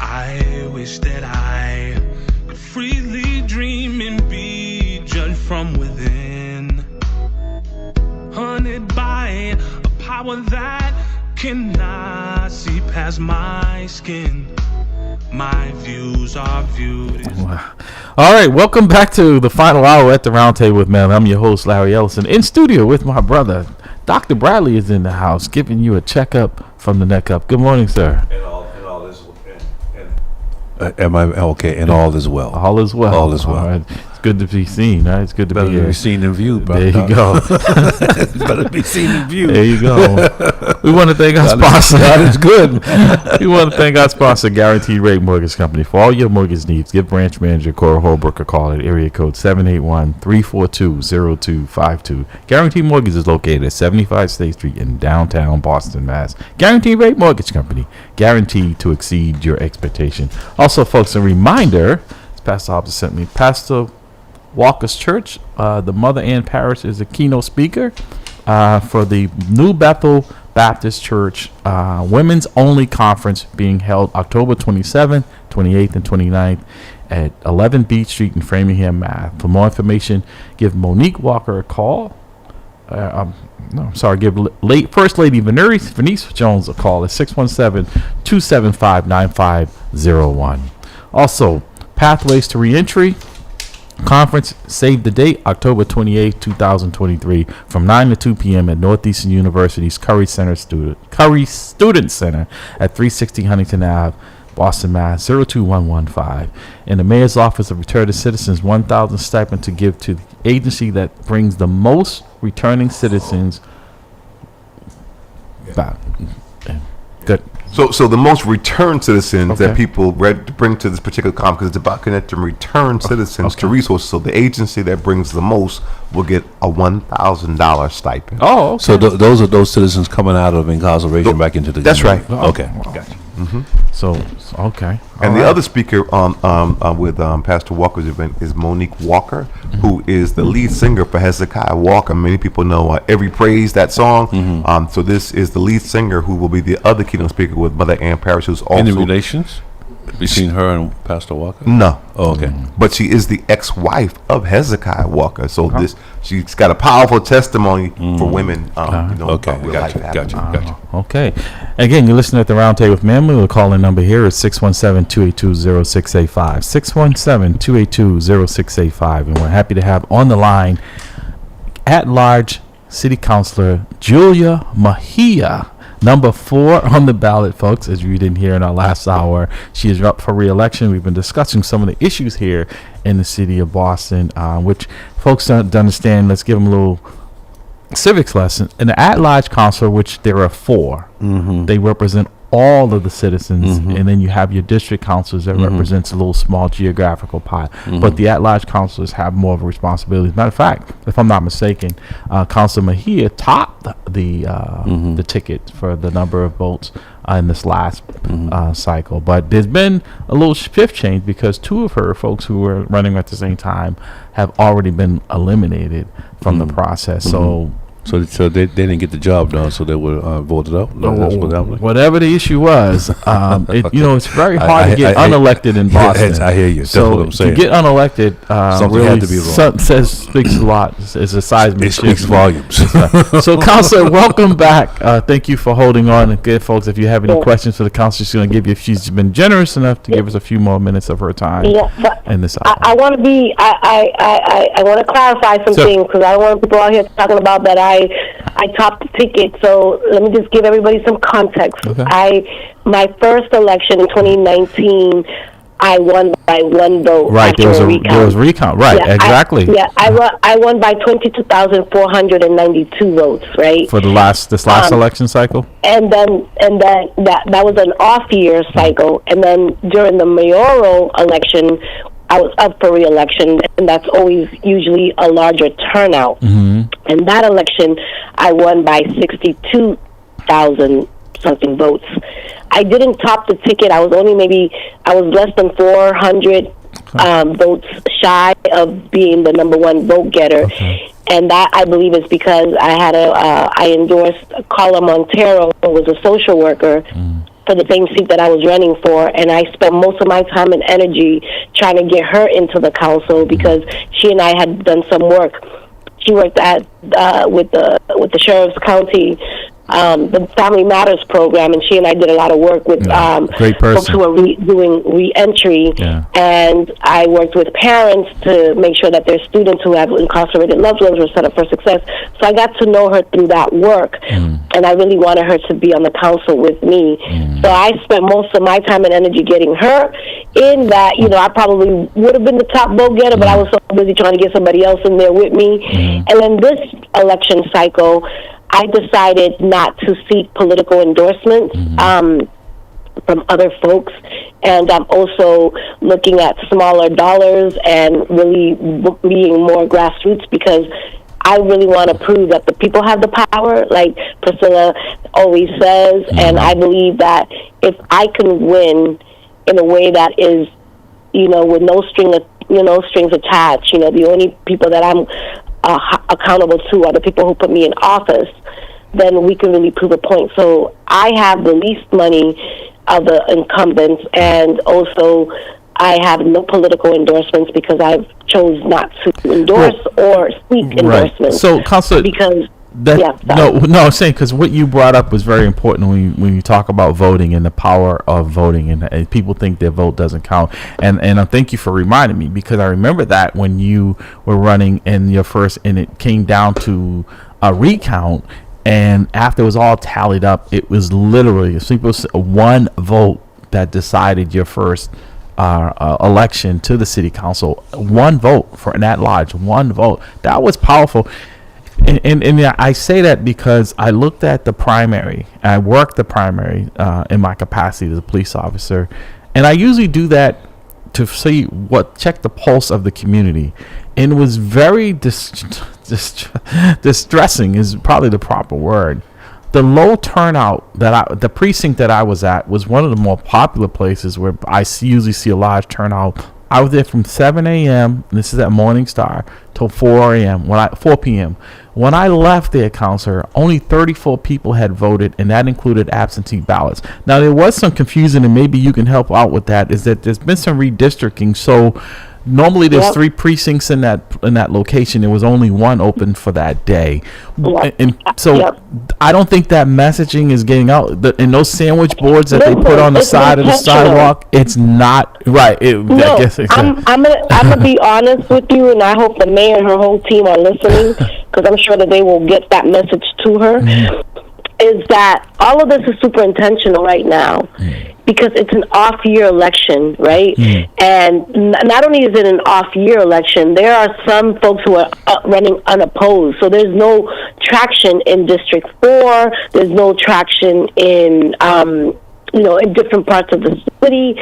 I wish that I could freely dream and be judged from within, haunted by a power that cannot see past my skin. My views are viewed. All right, welcome back to the final hour at the Roundtable with Man. I'm your host, Larry Ellison, in studio with my brother. Dr. Bradley is in the house, giving you a checkup from the neck up. Good morning, sir. And all is am I okay? And all is well. All is well. All is well. All right. It's good to be seen. Right? It's good to Better be here. be seen and viewed, brother. There you go. Better be seen and viewed. There you go. We want to thank our sponsor. God is good. We want to thank our sponsor, Guaranteed Rate Mortgage Company. For all your mortgage needs, give branch manager Cora Holbrook a call at area code 781-342-0252. Guaranteed Mortgage is located at 75 State Street in downtown Boston, Mass. Guaranteed Rate Mortgage Company, guaranteed to exceed your expectation. Also, folks, a reminder, as Pastor Hobbs sent me, Pastor Walker's Church, the Mother Ann Parish, is a keynote speaker for the New Bethel Baptist Church Women's Only Conference being held October 27th, 28th, and 29th at 11 Beach Street in Framingham, Mass. For more information, give Monique Walker a call. Give First Lady Venice Jones a call at 617-275-9501. Also, Pathways to Reentry Conference, save the date, October 28, 2023, from 9 to 2 p.m. at Northeastern University's Curry Student Center at 360 Huntington Ave, Boston, Mass. 02115. In the Mayor's Office of Return to Citizens, $1,000 stipend to give to the agency that brings the most returning citizens back. Good. So the most returned citizens that people bring to this particular conference, because it's about connecting returned citizens to resources. So the agency that brings the most will get a $1,000 stipend. Oh, okay. So those are those citizens coming out of incarceration back into the That's community. right. Okay. Gotcha. Mm-hmm. So okay. And the other speaker with Pastor Walker's event is Monique Walker, who is the lead singer for Hezekiah Walker. Many people know Every Praise, that song. So this is the lead singer who will be the other keynote speaker with Mother Ann Parish, who's also... Any relations between her and Pastor Walker? No. Oh, okay. But she is the ex-wife of Hezekiah Walker. So she's got a powerful testimony for women. Okay. Gotcha. Okay. Again, you're listening at the Roundtable with MAMLEO. The call-in number here is 617-282-0685. 617-282-0685. And we're happy to have on the line at-large City Councilor Julia Mejia. Number 4 on the ballot, folks, as you didn't hear in our last hour. She is up for re-election. We've been discussing some of the issues here in the city of Boston, which folks don't understand. Let's give them a little civics lesson. An at-large councilor, which there are 4, they represent all of the citizens, and then you have your district councilors that represents a little small geographical pie. But the at-large councilors have more of a responsibility. As a matter of fact, if I'm not mistaken, Councilor Mejia topped the ticket for the number of votes in this last cycle. But there's been a little shift change because 2 of her folks who were running at the same time have already been eliminated from the process. So they didn't get the job done, so they were voted out. That's what happened. Whatever the issue was, it's very hard to get unelected in Boston. I hear you. So that's what I'm saying. to get unelected, something really had to be wrong. Speaks a lot. It's a seismic It shift. speaks volumes. So, Councilor, welcome back. Thank you for holding on. And good folks, if you have any questions for the councilor, she's going to give you. She's been generous enough to give us a few more minutes of her time in this hour. I want to be. I want to clarify some things because I don't want people out here talking about that. I topped the ticket, so let me just give everybody some context. Okay. My first election in 2019, I won by 1 vote. Right, there was recount. Right, exactly. I won by 22,492 votes. Right, for this last election cycle. And then that was an off year cycle, and then during the mayoral election, I was up for re-election, and that's always usually a larger turnout. And that election, I won by 62,000 something votes. I didn't top the ticket. I was less than 400 votes shy of being the number 1 vote getter. And that, I believe, is because I endorsed Carla Montero, who was a social worker, for the same seat that I was running for, and I spent most of my time and energy trying to get her into the council because she and I had done some work. She worked at with the sheriff's county, the Family Matters program, and she and I did a lot of work with great folks person. who are doing re-entry. Yeah. And I worked with parents to make sure that their students who have incarcerated loved ones were set up for success. So I got to know her through that work, and I really wanted her to be on the council with me. So I spent most of my time and energy getting her in that. You know, I probably would have been the top vote getter, but I was so busy trying to get somebody else in there with me. And then this election cycle, I decided not to seek political endorsements from other folks, and I'm also looking at smaller dollars and really being more grassroots because I really want to prove that the people have the power, like Priscilla always says, and I believe that if I can win in a way that is, you know, with no strings attached, you know, the only people that I'm accountable to are the people who put me in office, then we can really prove a point. So I have the least money of the incumbents, and also I have no political endorsements because I've chose not to endorse or seek endorsements. Right. So, Councilor, because I'm saying because what you brought up was very important when you talk about voting and the power of voting, and people think their vote doesn't count. And I thank you for reminding me, because I remember that when you were running in your first, and it came down to a recount. And after it was all tallied up, it was literally as simple as one vote that decided your first election to the city council. One vote for an at-large, one vote. That was powerful. And I say that because I looked at the primary. I worked the primary in my capacity as a police officer. And I usually do that to see check the pulse of the community. And it was very distressing is probably the proper word. The low turnout the precinct that I was at was one of the more popular places where I usually see a large turnout. I was there from 7 a.m. and this is at Morning Star till 4 p.m. When I left there, Counselor, only 34 people had voted, and that included absentee ballots. Now there was some confusion, and maybe you can help out with that. Is that there's been some redistricting, so. Normally there's 3 precincts in that location. There was only one open for that day. And so I don't think that messaging is getting out. And those sandwich boards that they put on the side of the sidewalk, it's not right. No, I'm gonna be honest with you, and I hope the mayor and her whole team are listening, because I'm sure that they will get that message to her. Is that all of this is super intentional right now. Because it's an off-year election, right? And not only is it an off-year election, there are some folks who are running unopposed. So there's no traction in District 4. There's no traction in, in different parts of the city.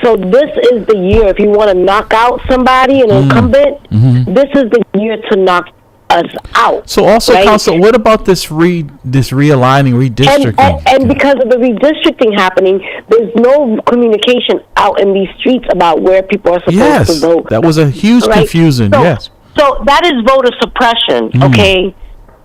So this is the year, if you want to knock out somebody, an incumbent, this is the year to knock us out. So also, right? Council, what about this realigning, redistricting? And because of the redistricting happening, there's no communication out in these streets about where people are supposed to vote. That was a huge confusion. So that is voter suppression. Okay.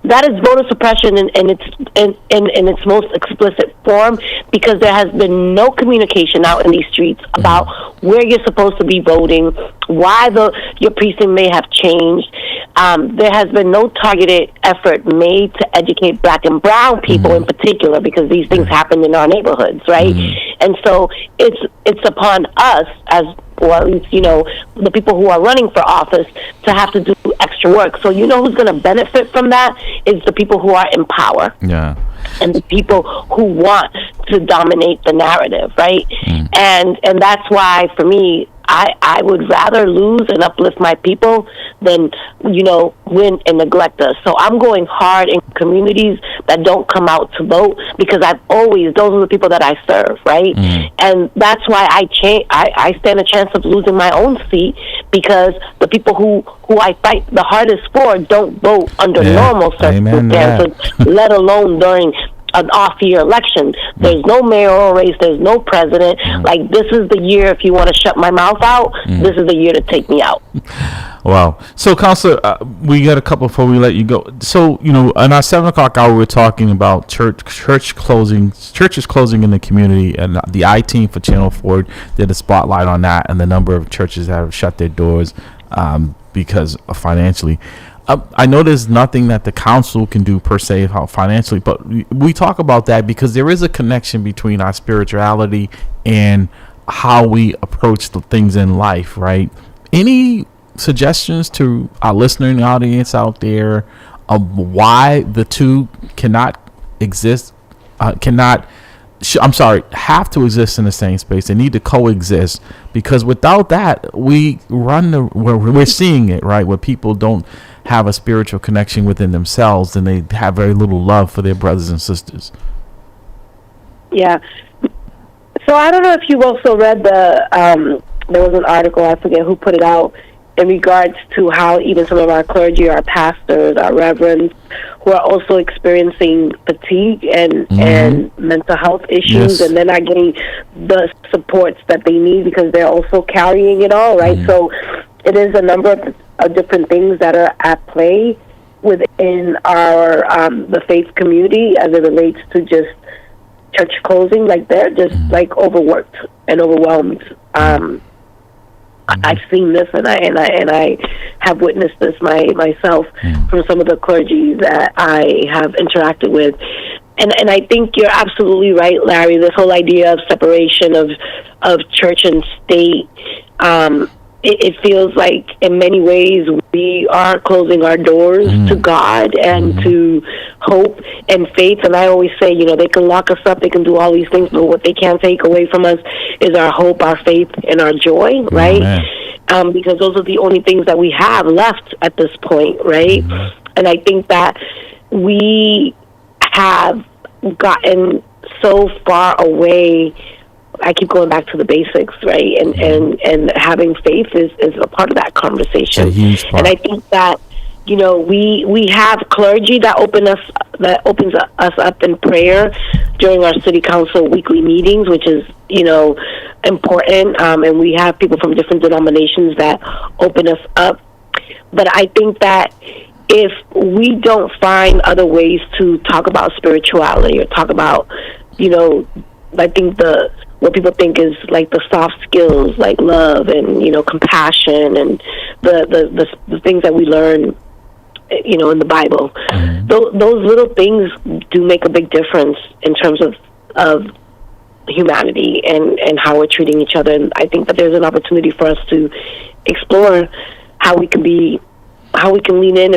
That is voter suppression in its most explicit form, because there has been no communication out in these streets about where you're supposed to be voting, why your precinct may have changed. There has been no targeted effort made to educate Black and brown people in particular, because these things happen in our neighborhoods, right? And so it's upon us as, or at least, the people who are running for office, to have to do extra work. So who's going to benefit from that is the people who are in power. Yeah. And the people who want to dominate the narrative, right? And that's why, for me, I would rather lose and uplift my people than, win and neglect us. So I'm going hard in communities that don't come out to vote, because those are the people that I serve, right? And that's why I stand a chance of losing my own seat, because the people who I fight the hardest for don't vote under normal circumstances, let alone during an off-year election. There's no mayoral race. There's no president. Like, this is the year, if you want to shut my mouth out, this is the year to take me out. Wow. So, Counselor, we got a couple before we let you go. So, you know, in our 7 o'clock hour, we're talking about churches closing in the community, and the I-Team for Channel 4 did a spotlight on that and the number of churches that have shut their doors because of financially. I know there's nothing that the council can do per se financially, but we talk about that because there is a connection between our spirituality and how we approach the things in life, right? Any suggestions to our listening audience out there of why the two cannot exist, have to exist in the same space? They need to coexist, because without that, we're seeing it, right? Where people don't have a spiritual connection within themselves, and they have very little love for their brothers and sisters. Yeah. So I don't know if you've also read there was an article, I forget who put it out, in regards to how even some of our clergy, our pastors, our reverends, who are also experiencing fatigue and mental health issues, and they're not getting the supports that they need because they're also carrying it all, right? So it is a number of different things that are at play within our the faith community as it relates to just church closing. Like, they're just like overworked and overwhelmed. I've seen this, and I have witnessed this myself from some of the clergy that I have interacted with. And I think you're absolutely right, Larry. This whole idea of separation of church and state, it feels like in many ways we are closing our doors to God and to hope and faith. And I always say, you know, they can lock us up, they can do all these things, but what they can't take away from us is our hope, our faith, and our joy, right? Because those are the only things that we have left at this point, right? And I think that we have gotten so far away. I keep going back to the basics, right? And having faith is a part of that conversation. It's a huge part. And I think that, you know, we have clergy that opens us up in prayer during our city council weekly meetings, which is, you know, important. And we have people from different denominations that open us up. But I think that if we don't find other ways to talk about spirituality or talk about, you know, I think what people think is like the soft skills, like love and, you know, compassion and the things that we learn, you know, in the Bible. Those little things do make a big difference in terms of humanity and how we're treating each other. And I think that there's an opportunity for us to explore how we can lean in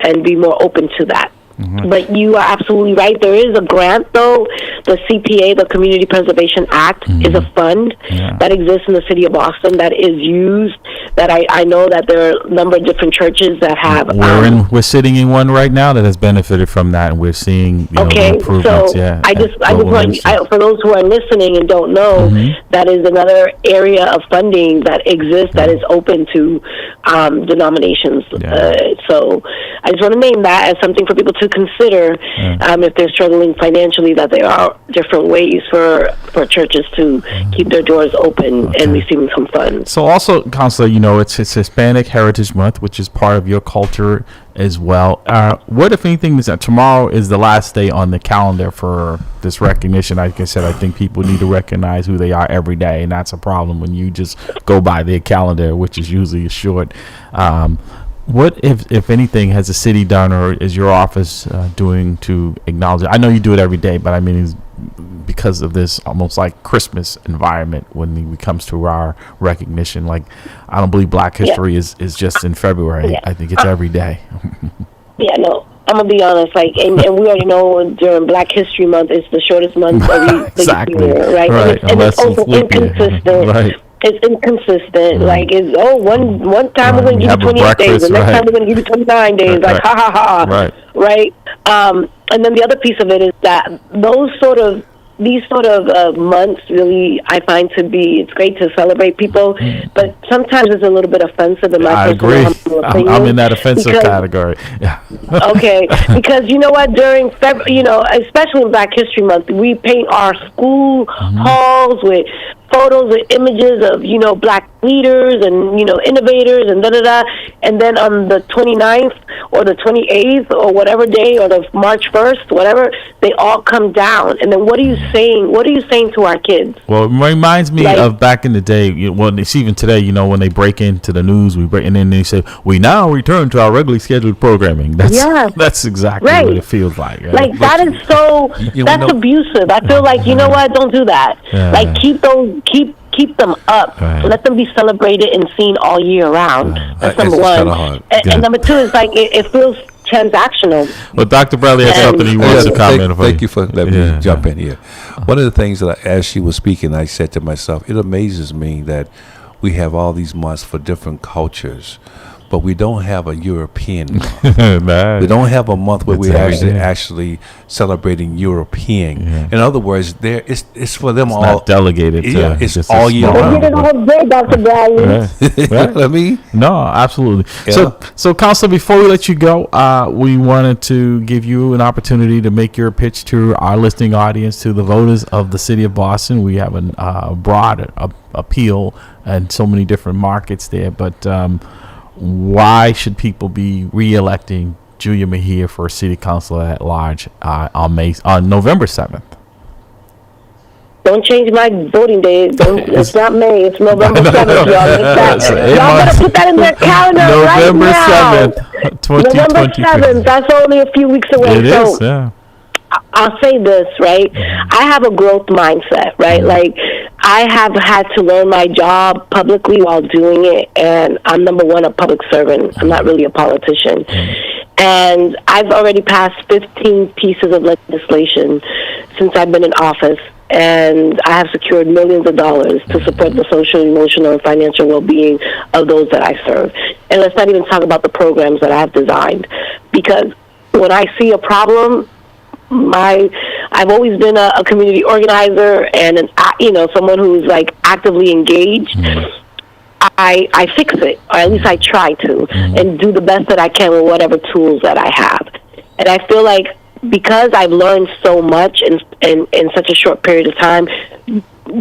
and be more open to that. But you are absolutely right. There is a grant, though. The CPA, the Community Preservation Act, is a fund that exists in the city of Boston that is used. That I know that there are a number of different churches that have. We're sitting in one right now that has benefited from that, and we're seeing improvements. So I just want for those who are listening and don't know, that is another area of funding that exists that is open to denominations. So I just want to name that as something for people to consider if they're struggling financially, that there are different ways for churches to keep their doors open and receiving some funds. So also, Counselor, you know, it's Hispanic Heritage Month, which is part of your culture as well. What, if anything, is that tomorrow is the last day on the calendar for this recognition? Like I said, I think people need to recognize who they are every day, and that's a problem when you just go by their calendar, which is usually short. What, if anything, has the city done or is your office doing to acknowledge it? I know you do it every day, but I mean, because of this almost like Christmas environment when it comes to our recognition. Like, I don't believe Black History is just in February. I think it's every day. No. I'm gonna be honest, like, and we already know during Black History Month, it's the shortest month of the year, right? And it's also inconsistent. Right. It's inconsistent. Like, it's one time we're going to give you 28 days, the next time we're going to give you 29 days. Like, ha ha ha. Right. And then the other piece of it is that those sort of these sort of months really, I find to be, it's great to celebrate people, but sometimes it's a little bit offensive in my I agree. personal opinion. I'm in that offensive category. Yeah. Okay, because you know what, during especially in Black History Month, we paint our school halls with photos and images of, Black leaders and, innovators and da-da-da. And then on the 29th or the 28th or whatever day, or the March 1st, whatever, they all come down. And then what are you saying? What are you saying to our kids? Well, it reminds me of back in the day. Well, it's even today, when they break into the news, and then they say, we now return to our regularly scheduled programming. That's exactly what it feels like. Right? Like, that is so, that's abusive. I feel like, you know what, don't do that. Yeah. Like, keep them up. Right. Let them be celebrated and seen all year round. That's number one. And number two is like it feels transactional. Well, Dr. Bradley has something he wants to comment. Thank you for letting me jump in here. One of the things that as she was speaking, I said to myself, it amazes me that we have all these months for different cultures, but we don't have a European month. We don't have a month where we're actually celebrating European. Yeah. In other words, it's for them all. Not delegated. It's all year round. They did it all day, Dr. Bradley. You know what I mean? No, absolutely. Yeah. So, Counselor, before we let you go, we wanted to give you an opportunity to make your pitch to our listening audience, to the voters of the city of Boston. We have a broad appeal and so many different markets there, but why should people be re-electing Julia Mejia for city councilor at large on November 7th? Don't change my voting day. It's not May. It's November 7th, y'all. Y'all better put that in their calendar November right now. 7th, 2023. November 7th. That's only a few weeks away. It is, yeah. I'll say this, right? I have a growth mindset, right? Like, I have had to learn my job publicly while doing it, and I'm number one, a public servant. I'm not really a politician. And I've already passed 15 pieces of legislation since I've been in office, and I have secured millions of dollars to support the social, emotional, and financial well-being of those that I serve. And let's not even talk about the programs that I've designed, because when I see a problem, I've always been a community organizer and someone who's like actively engaged. I fix it, or at least I try to, and do the best that I can with whatever tools that I have. And I feel like because I've learned so much in such a short period of time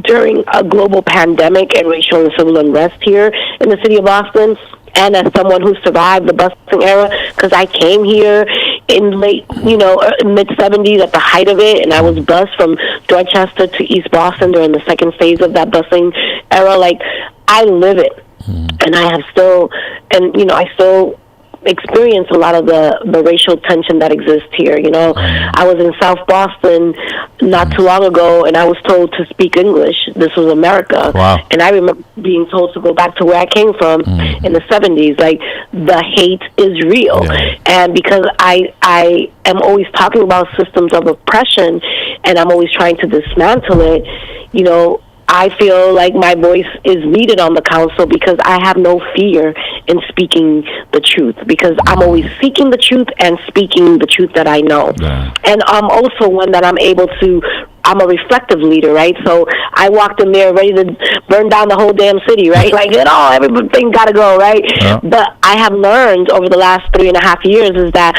during a global pandemic and racial and civil unrest here in the city of Boston, and as someone who survived the busing era, because I came here in late, mid-70s at the height of it, and I was bused from Dorchester to East Boston during the second phase of that busing era. Like, I live it, and I still experience a lot of the racial tension that exists here. I was in South Boston not too long ago, and I was told to speak English. This was America. Wow. And I remember being told to go back to where I came from in the 70s. Like, the hate is real. Yeah. And because I am always talking about systems of oppression, and I'm always trying to dismantle it, I feel like my voice is needed on the council because I have no fear in speaking the truth, because I'm always seeking the truth and speaking the truth that I know. Yeah. And I'm also one that I'm a reflective leader, right? So I walked in there ready to burn down the whole damn city, right? Like, everything got to go, right? Yeah. But I have learned over the last 3.5 years is that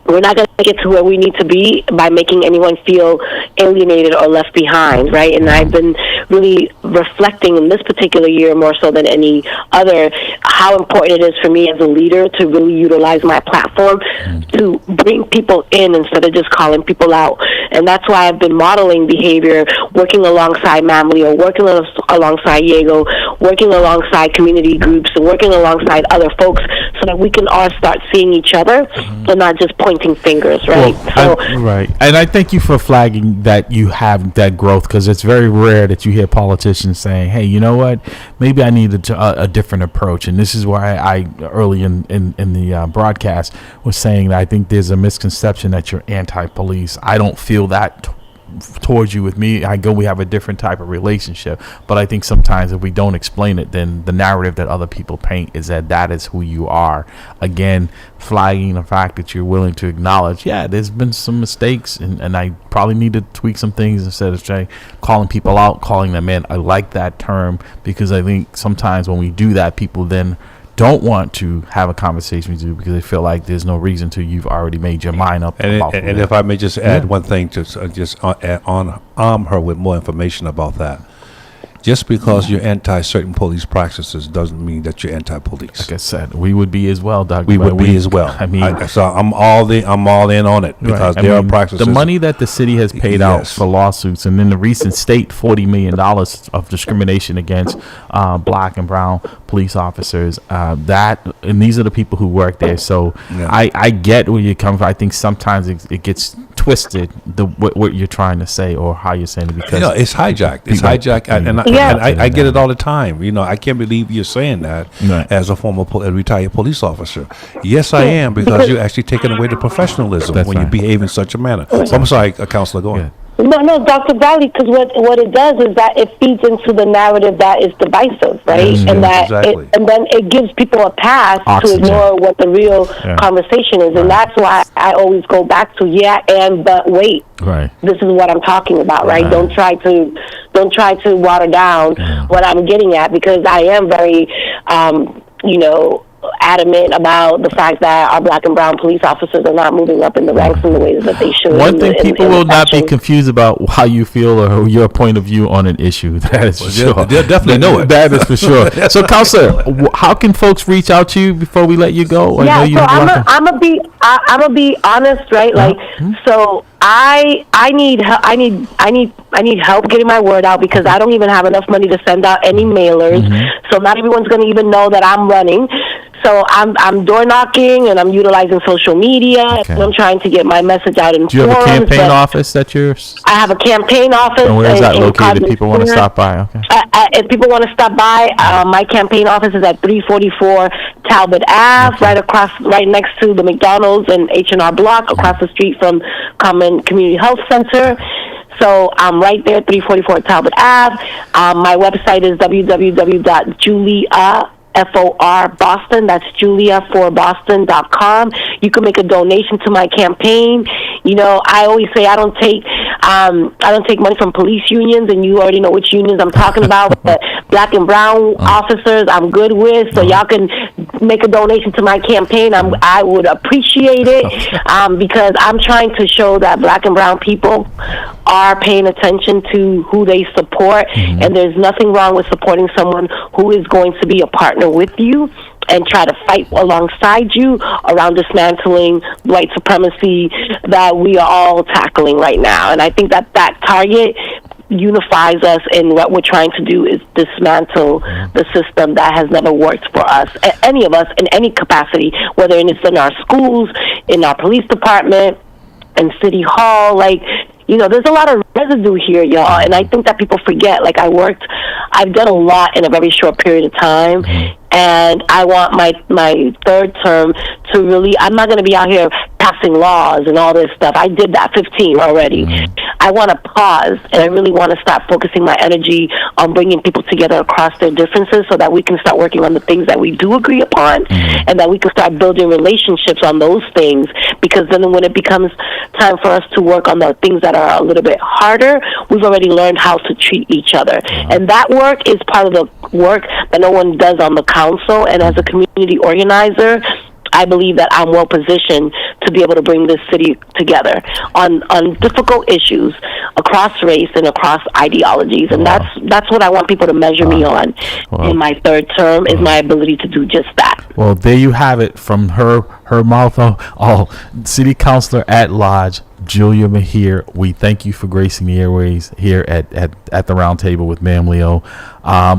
we're not going to get to where we need to be by making anyone feel alienated or left behind, right? And I've been really reflecting in this particular year, more so than any other, how important it is for me as a leader to really utilize my platform to bring people in instead of just calling people out. And that's why I've been modeling behavior, working alongside MAMLEO, working alongside Diego, working alongside community groups, and working alongside other folks so that we can all start seeing each other and not just pointing fingers, right? Right. And I thank you for flagging that you have that growth, because it's very rare that you hear politicians saying, hey, you know what, maybe I need a different approach. And this is why I early in the broadcast was saying that I think there's a misconception that you're anti-police. I don't feel that towards you. With me, we have a different type of relationship. But I think sometimes if we don't explain it, then the narrative that other people paint is that is who you are. Again, flagging the fact that you're willing to acknowledge, there's been some mistakes, and I probably need to tweak some things instead of calling people out, calling them in. I like that term, because I think sometimes when we do that, people then don't want to have a conversation with you because they feel like there's no reason to. You've already made your mind up. And if I may just add one thing, to arm her with more information about that. Just because you're anti certain police practices doesn't mean that you're anti-police. Like I said, we would be as well, Doug. We would be as well. I mean, so I'm all in on it, because there are practices. The money that the city has paid out for lawsuits, and in the recent state, $40 million of discrimination against black and brown police officers. And these are the people who work there. So I get where you come from. I think sometimes it gets twisted, what you're trying to say or how you're saying it, because it's hijacked. It's hijacked, and I get it all the time. I can't believe you're saying that as a former retired police officer. Yes, I am, because you're actually taking away the professionalism when you behave in such a manner. So I'm sorry, Counselor, go on. No, Dr. Valley, because what it does is that it feeds into the narrative that is divisive, right? And and then it gives people a path to ignore what the real conversation is, and that's why I always go back to but wait, this is what I'm talking about, right? Don't try to water down what I'm getting at, because I am very, adamant about the fact that our black and brown police officers are not moving up in the ranks in the ways that they should. One thing people will not be confused about how you feel or your point of view on an issue. That is for sure. They'll definitely know it. That is for sure. So, Counselor, how can folks reach out to you before we let you go? I'm gonna be honest, right? So I need help getting my word out, because I don't even have enough money to send out any mailers. So not everyone's going to even know that I'm running. So I'm door knocking, and I'm utilizing social media. And I'm trying to get my message out in forums. Do you have a campaign office that you're? I have a campaign office. And where is that located? If people want to stop by. Okay. If people want to stop by, my campaign office is at 344 Talbot Ave, right next to the McDonald's and H&R Block, across the street from Common Community Health Center. So I'm right there, 344 Talbot Ave. My website is www.JuliaForBoston. That's JuliaForBoston.com. You can make a donation to my campaign. I always say I don't take money from police unions, and you already know which unions I'm talking about. But black and brown officers I'm good with, so y'all can make a donation to my campaign. I would appreciate it, because I'm trying to show that black and brown people are paying attention to who they support, and there's nothing wrong with supporting someone who is going to be a partner with you and try to fight alongside you around dismantling white supremacy that we are all tackling right now. And I think that target unifies us, and what we're trying to do is dismantle the system that has never worked for us, any of us, in any capacity, whether it's in our schools, in our police department, in City Hall. There's a lot of residue here, y'all, and I think that people forget. I've done a lot in a very short period of time, and I want my third term to really, I'm not going to be out here passing laws and all this stuff. I did that 15 already. I want to pause, and I really want to start focusing my energy on bringing people together across their differences, so that we can start working on the things that we do agree upon, and that we can start building relationships on those things, because then when it becomes time for us to work on the things that are a little bit harder, we've already learned how to treat each other. And that work is part of the work that no one does on the council, and as a community organizer, I believe that I'm well positioned to be able to bring this city together on difficult issues across race and across ideologies, and that's what I want people to measure me on in my third term, is my ability to do just that. Well, there you have it from her mouth. City Councilor at Large Julia Mejia, we thank you for gracing the airways here at the round table with MAMLEO.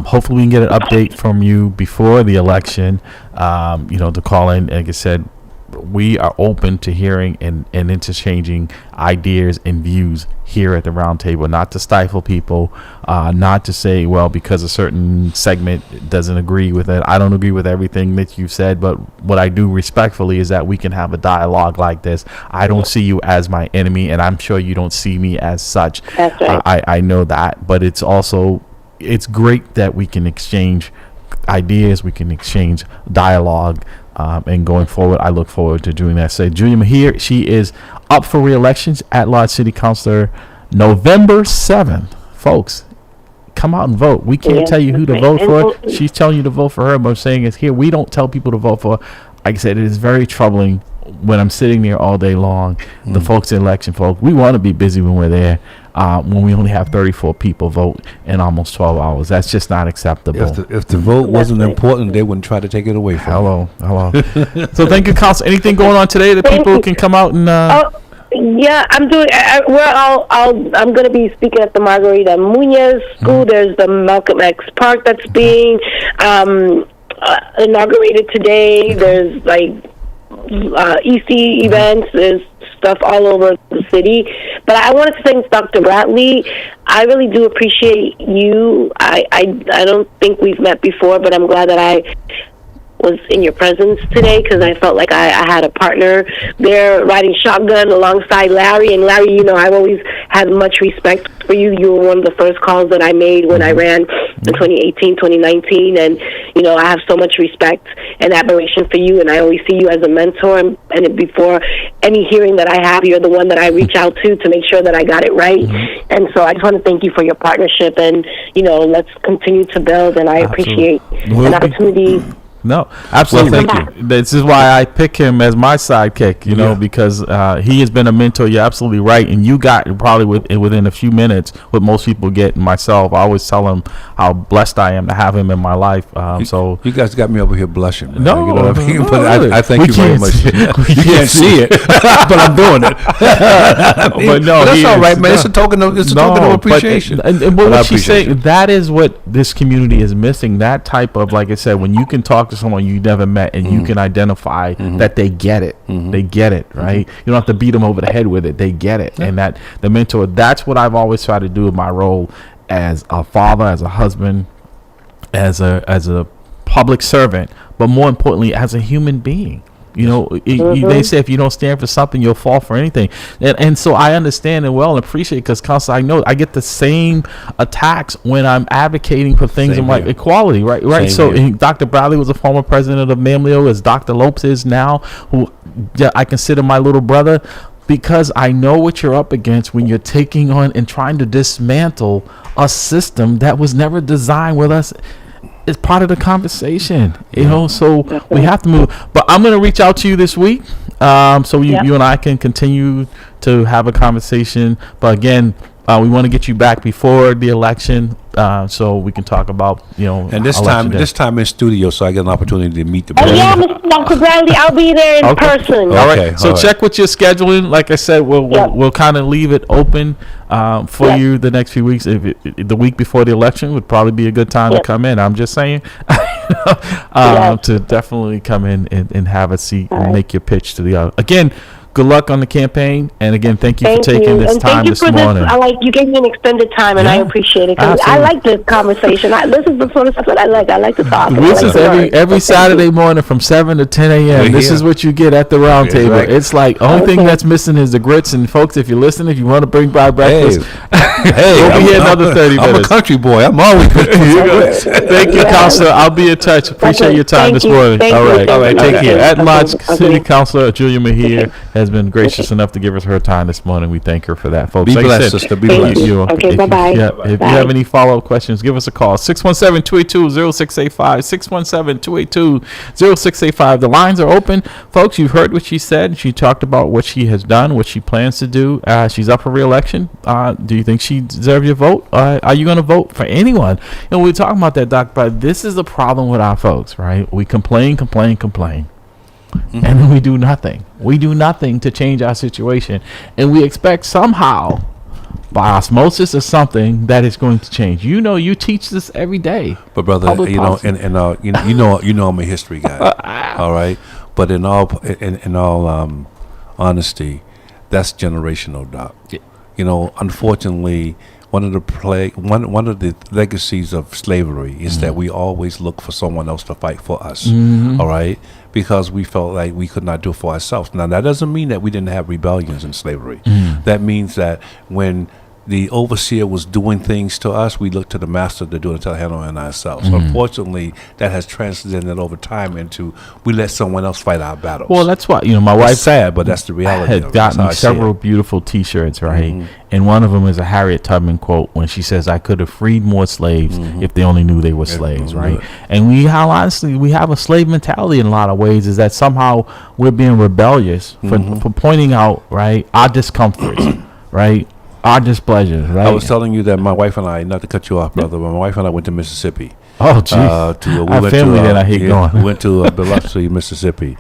Hopefully we can get an update from you before the election, to call in. Like I said, we are open to hearing and interchanging ideas and views here at the round table, not to stifle people, not to say, well, because a certain segment doesn't agree with it. I don't agree with everything that you've said, but what I do respectfully is that we can have a dialogue like this. I don't see you as my enemy, and I'm sure you don't see me as such. That's right. I know that, but it's great that we can exchange ideas, we can exchange dialogue, and going forward, I look forward to doing that. So Julia Mejia, she is up for re-election at large city councilor November 7th. Folks, come out and vote. We can't tell you who to vote for. She's telling you to vote for her, but I'm saying is here, we don't tell people to vote for. Like I said, it is very troubling when I'm sitting there all day long. The folks in election, folks, we want to be busy when we're there. When we only have 34 people vote in almost 12 hours. That's just not acceptable. If the vote wasn't important, they wouldn't try to take it away from you. Hello. So thank you, Council. Anything going on today that people can come out and... Yeah, I'm doing. I'm going to be speaking at the Margarita Munoz School. There's the Malcolm X Park that's being inaugurated today. There's like EC events. There's stuff all over the city. But I wanted to thank Dr. Bradley. I really do appreciate you. I don't think we've met before, but I'm glad that I was in your presence today, because I felt like I had a partner there riding shotgun alongside Larry. And Larry, you know, I've always had much respect for you. You were one of the first calls that I made when I ran in 2018, 2019. And, you know, I have so much respect and admiration for you. And I always see you as a mentor. And before any hearing that I have, you're the one that I reach out to make sure that I got it right. And so I just want to thank you for your partnership. And, you know, let's continue to build. And I appreciate an opportunity. No, absolutely. Well, thank you. This is why I pick him as my sidekick, you know, because he has been a mentor. You're absolutely right. And you got probably within a few minutes what most people get. Myself, I always tell him how blessed I am to have him in my life. So you guys got me over here blushing, man. No, you know what I mean? But really. I thank you very much. You can't see it, but I'm doing it. But no, that's all right, man. No. It's a token of appreciation. And what she's saying, that is what this community is missing. That type of, like I said, when you can talk to someone you never met and you can identify that they get it. They get it, right? You don't have to beat them over the head with it. They get it. And that the mentor, that's what I've always tried to do in my role as a father, as a husband, as a public servant, but more importantly, as a human being. You know, they say if you don't stand for something, you'll fall for anything. And so I understand and well and appreciate, because constantly I know I get the same attacks when I'm advocating for things like equality, right? So Dr. Bradley was a former president of MAMLEO, as Dr. Lopes is now, who I consider my little brother, because I know what you're up against when you're taking on and trying to dismantle a system that was never designed with us. It's part of the conversation, you know, so we have to move. But I'm going to reach out to you this week, so you and I can continue to have a conversation. But again, we want to get you back before the election, so we can talk about, you know, and this time in studio, so I get an opportunity to meet the Oh yeah, Mr. Dr. Bradley, I'll be there in person. All right. Okay, So check with your scheduling. Like I said, we'll kind of leave it open for you the next few weeks. The week before the election would probably be a good time to come in. I'm just saying, to definitely come in and have a seat and make your pitch to the again. Good luck on the campaign, and again, thank you for taking this time this morning. You gave me an extended time, and I appreciate it, because I like this conversation. This is the sort of stuff that I like. I like to talk. This is every Saturday morning from 7 to 10 a.m. This is what you get at the round table. Right. It's like only thing that's missing is the grits. And folks, if you're listening, if you want to bring by breakfast, we'll be here another 30 minutes. I'm a country boy. I'm always Thank you, Counselor. I'll be in touch. Appreciate your time this morning. All right. Take care. At large City Councilor Julia Mejia has been gracious enough to give us her time this morning. We thank her for that, folks. Be blessed, sister. Be blessed. Okay, bye-bye. If you have any follow-up questions, give us a call. 617-282-0685. 617-282-0685. The lines are open. Folks, you've heard what she said. She talked about what she has done, what she plans to do. She's up for re-election. Do you think she deserves your vote? Are you going to vote for anyone? You know, we're talking about that, Doc, but this is the problem with our folks, right? We complain. And then we do nothing. We do nothing to change our situation, and we expect somehow, by osmosis or something, that is going to change. You know, you teach this every day. But brother, you know I'm a history guy. All right. But in all honesty, that's generational, Doc. You know, unfortunately, one of the legacies of slavery is that we always look for someone else to fight for us. All right, because we felt like we could not do it for ourselves. Now, that doesn't mean that we didn't have rebellions in slavery. That means that when the overseer was doing things to us, we looked to the master to do it to handle it ourselves. Unfortunately, that has transcended over time into we let someone else fight our battles. Well, that's why, my wife It's sad, but that's the reality. had of it. gotten That's how I see several it. beautiful T-shirts, right? And one of them is a Harriet Tubman quote when she says, "I could have freed more slaves if they only knew they were slaves," right? And we have a slave mentality in a lot of ways. Is that somehow we're being rebellious for pointing out, right, our discomforts, right, our displeasure, right? I was telling you that my wife and I, not to cut you off, brother, but my wife and I went to Mississippi. Oh, geez. We Our went family to, that I hate going. We went to Biloxi, Mississippi,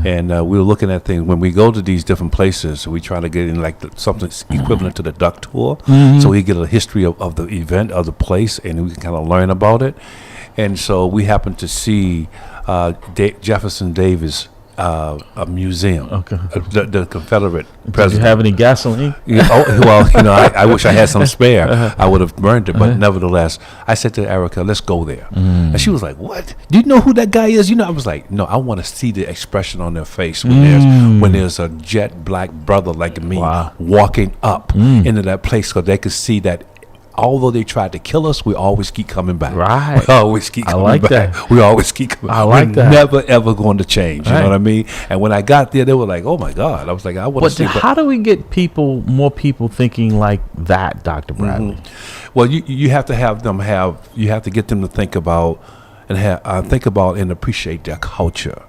and we were looking at things. When we go to these different places, we try to get in like something equivalent to the duck tour, so we get a history of the event, of the place, and we can kind of learn about it. And so we happened to see Jefferson Davis a museum, the Confederate Did president. you have any gasoline? I wish I had some spare. I would have burned it, but nevertheless, I said to Erica, "Let's go there." And she was like, "What? Do you know who that guy is?" I was like, "No, I want to see the expression on their face when there's a jet black brother like me walking up into that place, so they could see that." Although they tried to kill us, we always keep coming back. Right. We always keep coming like back. that. We always keep coming back. like We're that. never, ever going to change. You Right. know what I mean? And when I got there, they were like, "Oh, my God." I was like, "I want to But see." how do we get more people thinking like that, Dr. Bradley? Well, you have to have them you have to get them to think about and appreciate their culture,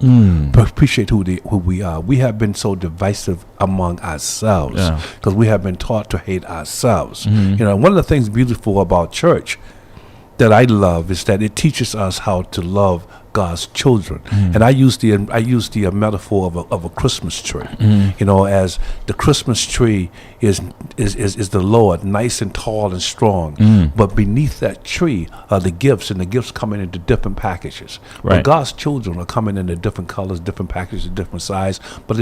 appreciate who we are. We have been so divisive among ourselves because we have been taught to hate ourselves. One of the things beautiful about church that I love is that it teaches us how to love God's children. And I use the metaphor of a Christmas tree. As the Christmas tree is the Lord, nice and tall and strong. But beneath that tree are the gifts, and the gifts coming into different packages. Right. But God's children are coming in different colors, different packages, different size. But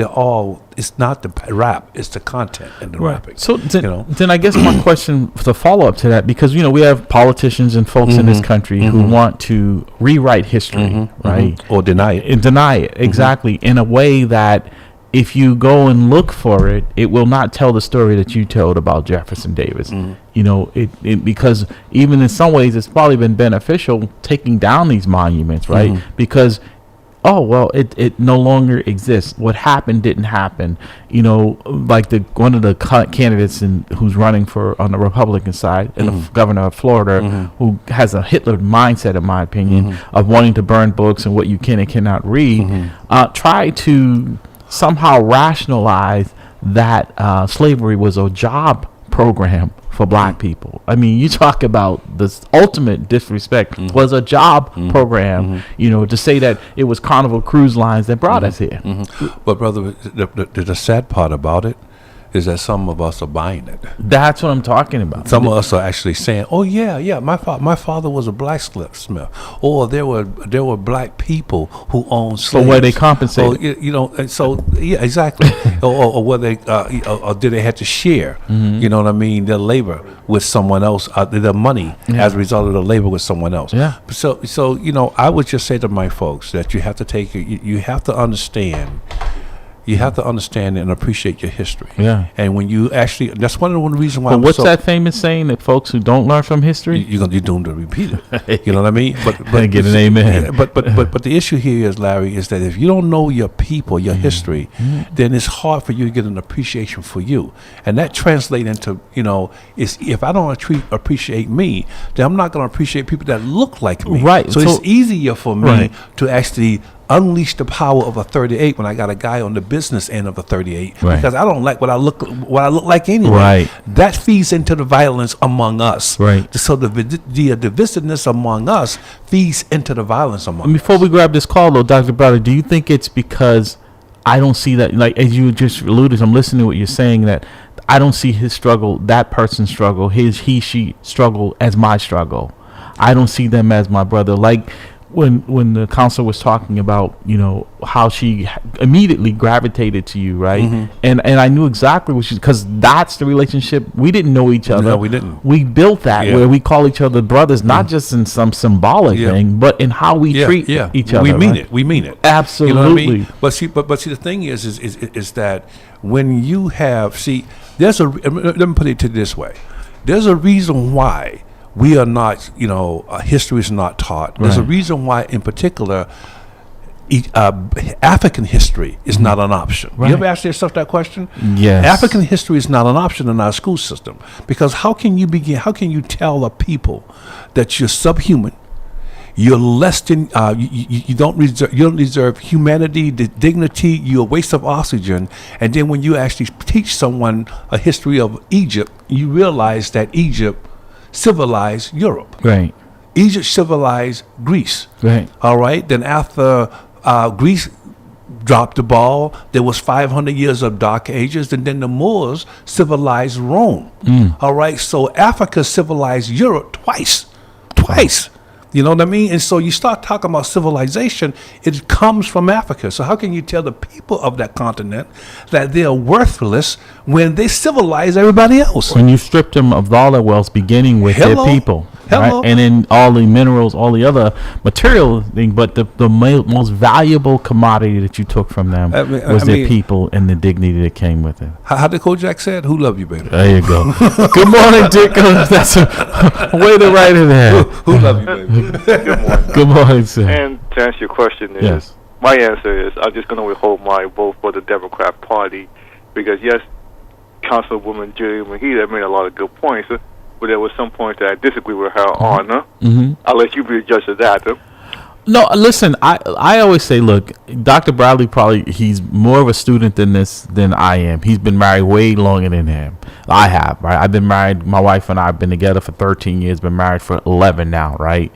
it's not the wrap, it's the content and the wrapping. So then I guess my question, the follow up to that, because we have politicians and folks in this country who want to rewrite history, right? Or deny it. And deny it, exactly, in a way that if you go and look for it, it will not tell the story that you told about Jefferson Davis. Because even in some ways it's probably been beneficial taking down these monuments, right? Because it no longer exists. What happened didn't happen. Like one of the candidates who's running on the Republican side, and the governor of Florida, who has a Hitler mindset, in my opinion, of wanting to burn books and what you can and cannot read, try to somehow rationalize that slavery was a job program for black people. I mean, you talk about this ultimate disrespect was a job program, to say that it was Carnival Cruise Lines that brought us here. But brother, the sad part about it is that some of us are buying it. That's what I'm talking about. Some of us are actually saying, "Oh yeah, my father was a blacksmith, or there were black people who owned slaves." So were they compensated? Exactly. or were they, or did they have to share? You know what I mean? Their labor with someone else, their money as a result of the labor with someone else. Yeah. So I would just say to my folks that you have to you have to understand. You have to understand and appreciate your history. Yeah. And when you actually, that's one of the reasons why. But what's that famous saying that folks who don't learn from history, you're doomed to repeat it. You know what I mean? But get an amen. But the issue here is, Larry, is that if you don't know your people, your history, then it's hard for you to get an appreciation for you, and that translates into if I don't appreciate me, then I'm not going to appreciate people that look like me. Right. So it's easier for me to actually unleash the power of a 38 when I got a guy on the business end of a 38 because I don't like what I look like anyway. Right. That feeds into the violence among us. Right. So the divisiveness among us feeds into the violence among us. Before we grab this call, though, Dr. Browder, do you think it's because I don't see that, like as you just alluded, I'm listening to what you're saying, that I don't see his struggle, that person's struggle, she struggle as my struggle. I don't see them as my brother. Like, when the counselor was talking about, how she immediately gravitated to you, right? And I knew exactly what because that's the relationship. We didn't know each other. No, we didn't. We built that where we call each other brothers, not just in some symbolic thing, but in how we treat each other. We mean right? it. We mean it. Absolutely. You know what I mean? But see, the thing is that when you have let me put it this way. There's a reason why we are not, history is not taught. There's a reason why, in particular, African history is not an option. Right. You ever ask yourself that question? Yes. African history is not an option in our school system, because how can you tell a people that you're subhuman? You're less than you don't deserve humanity, the dignity. You're a waste of oxygen. And then when you actually teach someone a history of Egypt, you realize that Egypt civilized Europe. Right. Egypt civilized Greece. Right. All right. Then after Greece dropped the ball, there was 500 years of dark ages, and then the Moors civilized Rome. All right. So Africa civilized Europe twice. You know what I mean? And so you start talking about civilization, it comes from Africa. So how can you tell the people of that continent that they are worthless when they civilize everybody else? When you stripped them of all their wealth, beginning with their people. Right? And then all the minerals, all the other material thing, but the most valuable commodity that you took from them was their people and the dignity that came with it. How did Kojak said, "Who love you, baby?" There you go. Good morning, Dick. That's a way to write it there. Who love you, baby? Good morning. Good morning, sir. And to answer your question, my answer is I'm just going to withhold my vote for the Democrat Party, because yes, Councilwoman Julia Mejia made a lot of good points, but there was some points that I disagree with her on. I'll let you be the judge of that. No, listen, I always say, look, Dr. Bradley he's more of a student than I am. He's been married way longer than him. I have, right? I've been married, my wife and I have been together for 13 years, been married for 11 now, right?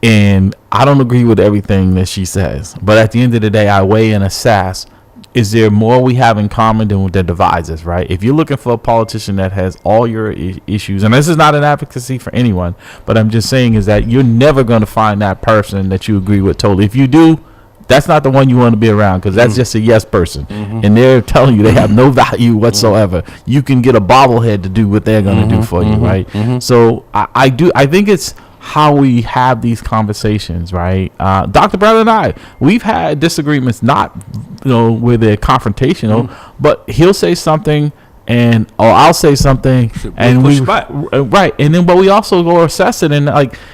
And I don't agree with everything that she says. But at the end of the day, I weigh and assess, is there more we have in common than that divides us, right? If you're looking for a politician that has all your issues, and this is not an advocacy for anyone, but I'm just saying is that you're never going to find that person that you agree with totally. If you do, that's not the one you want to be around, because that's just a yes person. And they're telling you they have no value whatsoever. You can get a bobblehead to do what they're going to do for you, right? So I think it's how we have these conversations, right? Dr. Bradley and I, we've had disagreements, not where they're confrontational, but he'll say something or I'll say something, and we right, and then but we also go assess it, and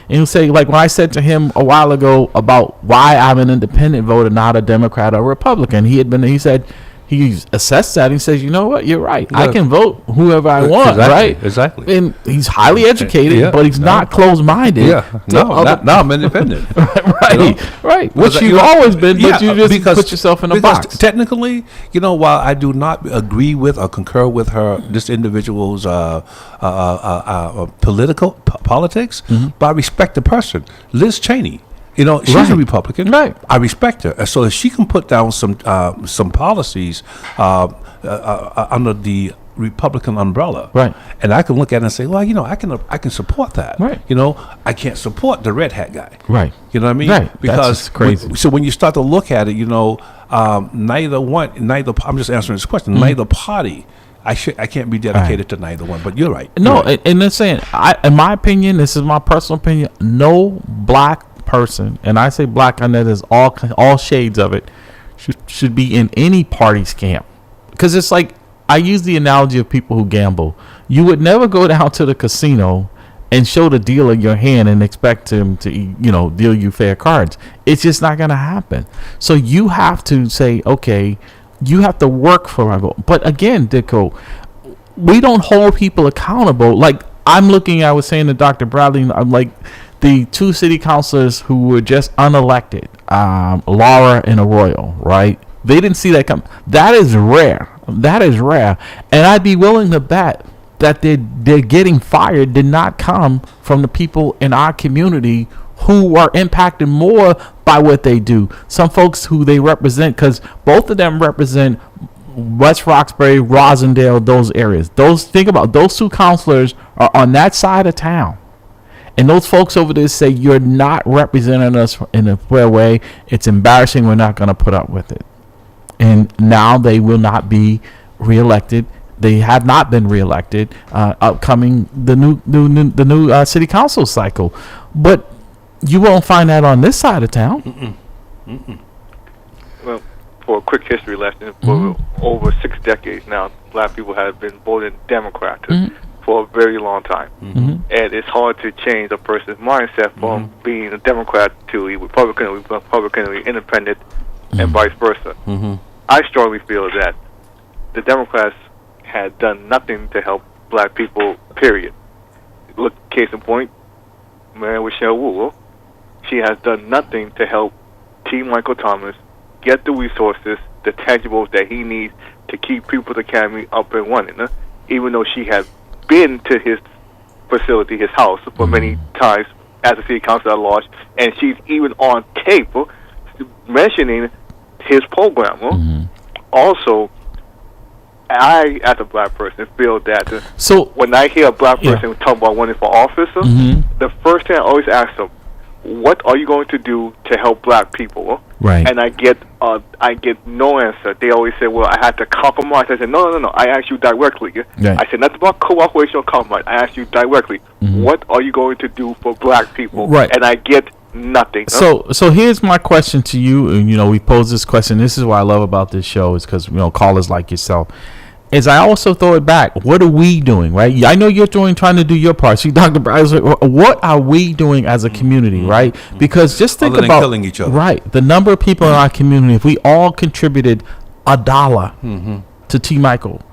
he'll say, like when I said to him a while ago about why I'm an independent voter, not a Democrat or Republican, he said he assessed that. He says, you know what, you're right. I can vote whoever I want, right? Exactly. And he's highly educated, but he's not closed-minded. Now I'm independent. right. Which you've always been, but you just put yourself in a box. Technically, while I do not agree with or concur with this individual's politics, but I respect the person. Liz Cheney. She's a Republican. Right. I respect her. So if she can put down some policies under the Republican umbrella, right, and I can look at it and say, well, I can support that. Right. I can't support the red hat guy. Right. You know what I mean? Right. Because that's crazy. So when you start to look at it, neither. I'm just answering this question. Neither party. I can't be dedicated to neither one, but you're right. No, and they're saying, in my opinion, this is my personal opinion, no black person, and I say black, and that is all shades of it, should be in any party's camp. Because it's like, I use the analogy of people who gamble. You would never go down to the casino and show the dealer your hand and expect him to deal you fair cards. It's just not going to happen. So you have to say, okay, you have to work for our vote. But again, Dicko, we don't hold people accountable. Like I was saying to Dr. Bradley, I'm like, the two city councilors who were just unelected, Laura and Arroyo, right? They didn't see that come. That is rare. And I'd be willing to bet that they're getting fired did not come from the people in our community who are impacted more by what they do. Some folks who they represent, because both of them represent West Roxbury, Rosendale, those areas. Think about those two councilors are on that side of town. And those folks over there say, you're not representing us in a fair way. It's embarrassing. We're not going to put up with it. And now they will not be reelected. They have not been reelected upcoming the new city council cycle. But you won't find that on this side of town. Well, for a quick history lesson, for over 6 decades now, black people have been voting Democrat for a very long time. And it's hard to change a person's mindset from being a Democrat to a Republican or independent, and vice versa. I strongly feel that the Democrats had done nothing to help black people, period. Look, case in point, Mayor Michelle Wu, she has done nothing to help T. Michael Thomas get the resources, the tangibles that he needs to keep People's Academy up and running. Even though she has been to his facility, his house, for many times as a city councilor at large, and she's even on tape mentioning his program. Also, I, as a black person, feel that when I hear a black person talk about running for office, the first thing I always ask them, what are you going to do to help black people? Right. And I get no answer. They always say, well, I had to compromise. I said, no. I asked you directly. Right. I said, nothing about cooperation or compromise. I asked you directly, what are you going to do for black people? Right. And I get nothing. So here's my question to you. And, we pose this question. This is what I love about this show is because, callers like yourself. Is I also throw it back. What are we doing, right? I know you're trying to do your part. See, Dr. Bryce, what are we doing as a community, right? Because just think about killing each other. Right, the number of people in our community. If we all contributed $1 to T. Michael,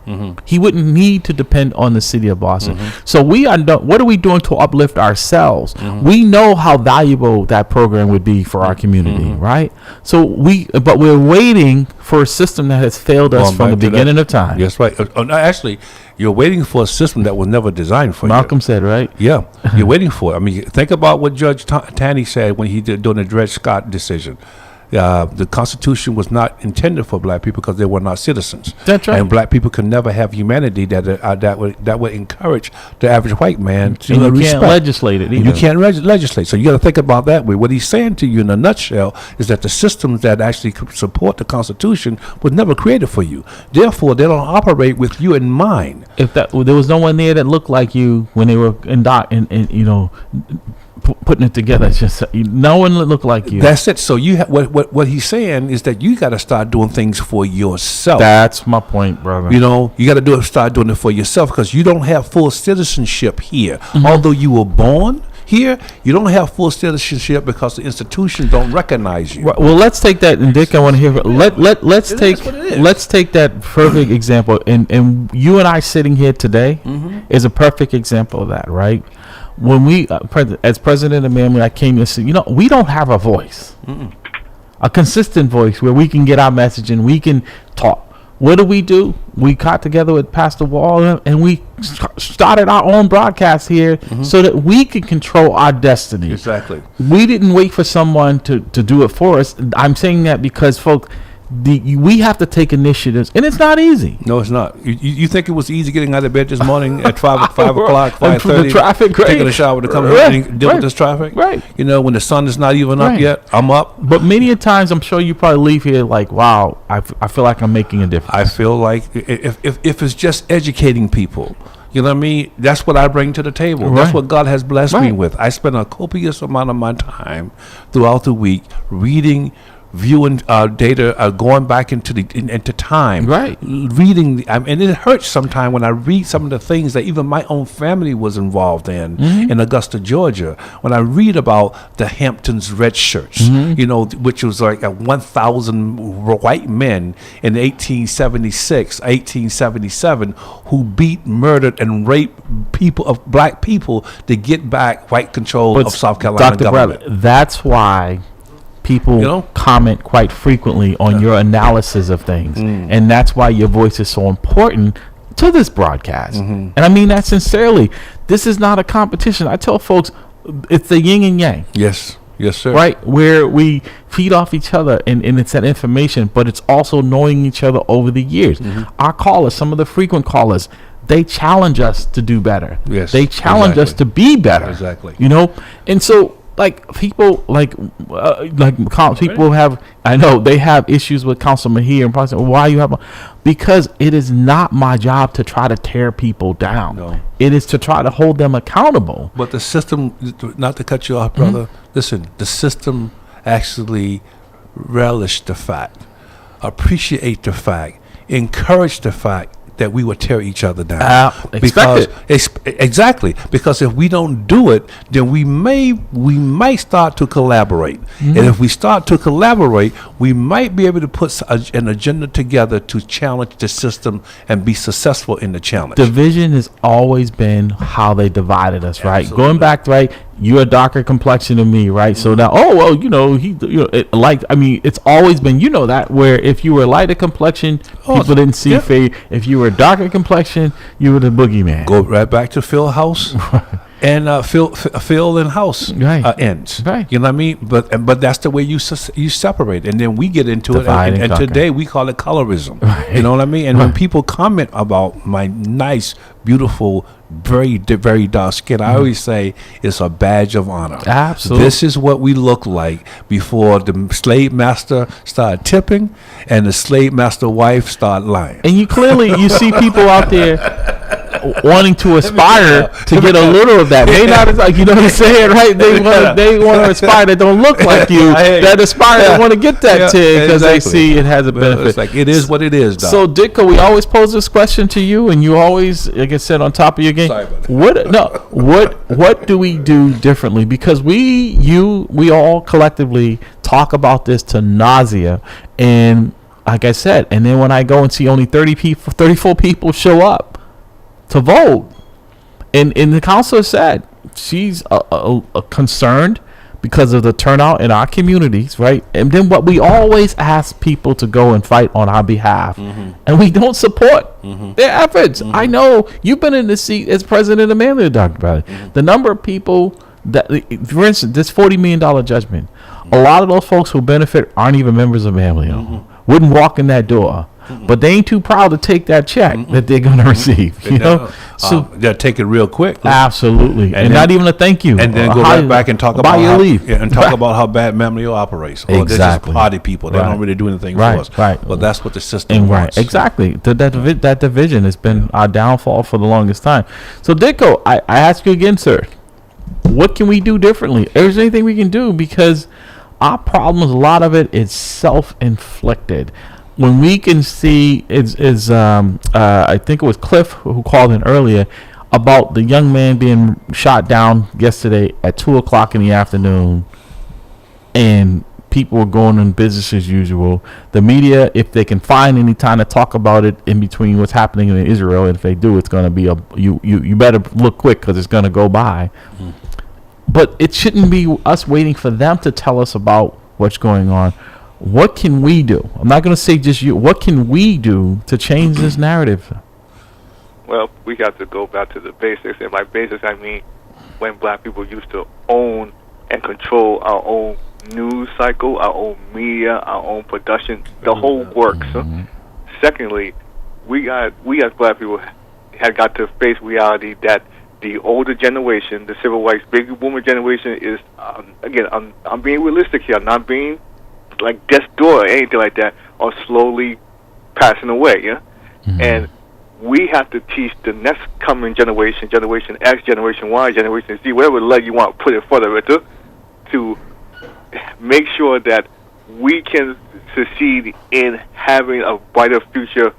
he wouldn't need to depend on the city of Boston. So what are we doing to uplift ourselves? We know how valuable that program would be for our community, right? So but we're waiting for a system that has failed us from the beginning of time. Yes, right. Actually, you're waiting for a system that was never designed for you. Malcolm said, right? Yeah, you're waiting for it. I mean, think about what Judge Taney said when he did during the Dred Scott decision. The Constitution was not intended for black people because they were not citizens. That's right. And black people can never have humanity that would encourage the average white man to and you respect. Can't legislate it either. You can't legislate. So you got to think about that way. What he's saying to you in a nutshell is that the systems that actually support the Constitution was never created for you. Therefore, they don't operate with you in mind. If there was no one there that looked like you when they were putting it together, it's just no one looked like you. That's it. So you what he's saying is that you got to start doing things for yourself. That's my point, brother. You got to start doing it for yourself because you don't have full citizenship here. Although you were born here, you don't have full citizenship because the institutions don't recognize you. Right. Well, let's take that, and Dick, I want to hear. Let's take that perfect example, and you and I sitting here today is a perfect example of that, right? When we, as president of MAMLEO, I came and said, we don't have a voice, a consistent voice where we can get our message and we can talk. What do? We got together with Pastor Wall and we started our own broadcast here so that we can control our destiny. Exactly. We didn't wait for someone to do it for us. I'm saying that because, folks, we have to take initiatives, and it's not easy. No, it's not. You think it was easy getting out of bed this morning at 5 o'clock, 5:30? The traffic, taking a shower to come here and deal with this traffic? Right. When the sun is not even up yet, I'm up. But many a times, I'm sure you probably leave here like, wow, I feel like I'm making a difference. I feel like if it's just educating people, you know what I mean? That's what I bring to the table. That's what God has blessed me with. I spend a copious amount of my time throughout the week reading, viewing data, going back into time, reading, and it hurts sometimes when I read some of the things that even my own family was involved in Augusta, Georgia. When I read about the Hamptons Red Shirts, which was like 1,000 white men in 1876, 1877, who beat, murdered, and raped black people to get back white control of South Carolina government. Bradley, that's why people comment quite frequently on your analysis of things, and that's why your voice is so important to this broadcast. And I mean that sincerely. This is not a competition. I tell folks it's the yin and yang. Yes, sir. Right, where we feed off each other, and it's that information, but it's also knowing each other over the years. Our callers, some of the frequent callers, they challenge us to do better. Yes, they challenge us to be better. Exactly. You know, and so like people people have. I know they have issues with Councilman here and probably say, why you have because it is not my job to try to tear people down. No. It is to try to hold them accountable. But the system, not to cut you off, brother. Listen, the system actually relish the fact, appreciate the fact, encourage the fact that we would tear each other down. Exactly, because if we don't do it, then we might start to collaborate, and if we start to collaborate, we might be able to put an agenda together to challenge the system and be successful in the challenge. Division has always been how they divided us, right? Absolutely. Going back, right? You're a darker complexion than me, right? So now, it's always been, that where if you were lighter complexion, people didn't see fade. If you were darker complexion, you were the boogeyman. Go right back to Phil House and Phil and House ends. Right. You know what I mean? But that's the way you separate, and then we get into Divide it, and conquer. today we call it colorism. Right. You know what I mean? And when people comment about my nice, beautiful, very very dark skin, I always say it's a badge of honor. Absolutely. This is what we look like before the slave master started tipping and the slave master wife started lying. And you see people out there wanting to aspire to get a little of that. They not like, you know what I'm saying, right? They want to aspire that don't look like you. That aspire to want to get that tag because they see it has a benefit. It's like it is what it is, dog. So Ditko, we always pose this question to you, and you always, like I said, on top of your game. Sorry about that. What do we do differently? Because we all collectively talk about this to nausea, and like I said, and then when I go and see only 34 people show up to vote, and the councilor said she's concerned because of the turnout in our communities, right? And then what we always ask people to go and fight on our behalf, and we don't support their efforts. I know you've been in the seat as president of MAMLEO, Dr. Bradley. The number of people that, for instance, this $40 million judgment, a lot of those folks who benefit aren't even members of MAMLEO, wouldn't walk in that door. But they ain't too proud to take that check that they're going to receive. You know, so they'll take it real quick. Absolutely, and then, not even a thank you. And then go right back and talk about your leave. And talk about how bad MAMLEO operates. Or they're just party people. They don't really do anything for us. Right. But that's what the system wants. Exactly. That division has been our downfall for the longest time. So, Ditko, I ask you again, sir. What can we do differently? Is there anything we can do? Because our problems, a lot of it is self-inflicted. When we can see, I think it was Cliff who called in earlier about the young man being shot down yesterday at 2:00 in the afternoon, and people were going on business as usual. The media, if they can find any time to talk about it in between what's happening in Israel, and if they do, it's going to be you better look quick because it's going to go by. But it shouldn't be us waiting for them to tell us about what's going on. What can we do? I'm not going to say just you. What can we do to change this narrative? Well, we got to go back to the basics. And by basics, I mean when black people used to own and control our own news cycle, our own media, our own production, the whole works. Secondly, we as black people had got to face reality that the older generation, the civil rights baby boomer generation, is again, I'm being realistic here. I'm not being like death's door or anything like that, are slowly passing away, and we have to teach the next coming generation, Generation X, Generation Y, Generation Z, whatever leg you want to put in front of it, to make sure that we can succeed in having a brighter future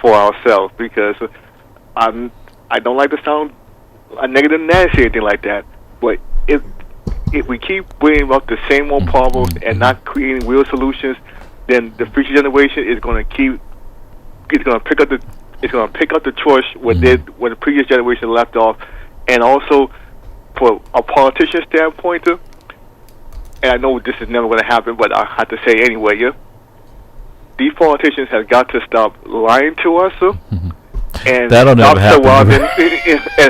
for ourselves. Because I don't like to sound a negative Nancy or anything like that, but if we keep bringing up the same old problems and not creating real solutions, then the future generation is going to pick up the torch where the previous generation left off. And also, for a politician standpoint, and I know this is never going to happen, but I have to say anyway, these politicians have got to stop lying to us, and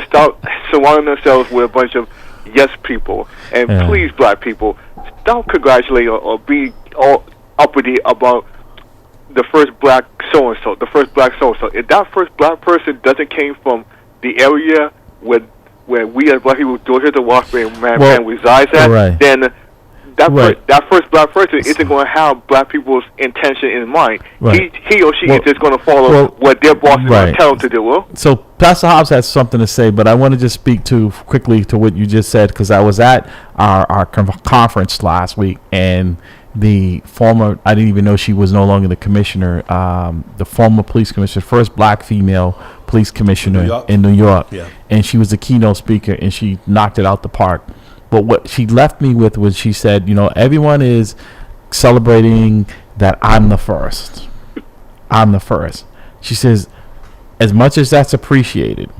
stop surrounding themselves with a bunch of yes people. And please, black people, don't congratulate or be all uppity about the first black so and so, the first black so and so. If that first black person doesn't came from the area where we as black people, Georgia, the Washington man resides at, right. then that Right. that first black person isn't going to have black people's intention in mind. Right. He or she is just going to follow what their boss is going to tell them to do. Well, So Pastor Hobbs has something to say, but I want to just speak quickly to what you just said, because I was at our conference last week, and the former, I didn't even know she was no longer the commissioner, the former police commissioner, first black female police commissioner in New York. Yeah. And she was the keynote speaker, and she knocked it out the park. But what she left me with was, she said, everyone is celebrating that I'm the first. I'm the first. She says, as much as that's appreciated,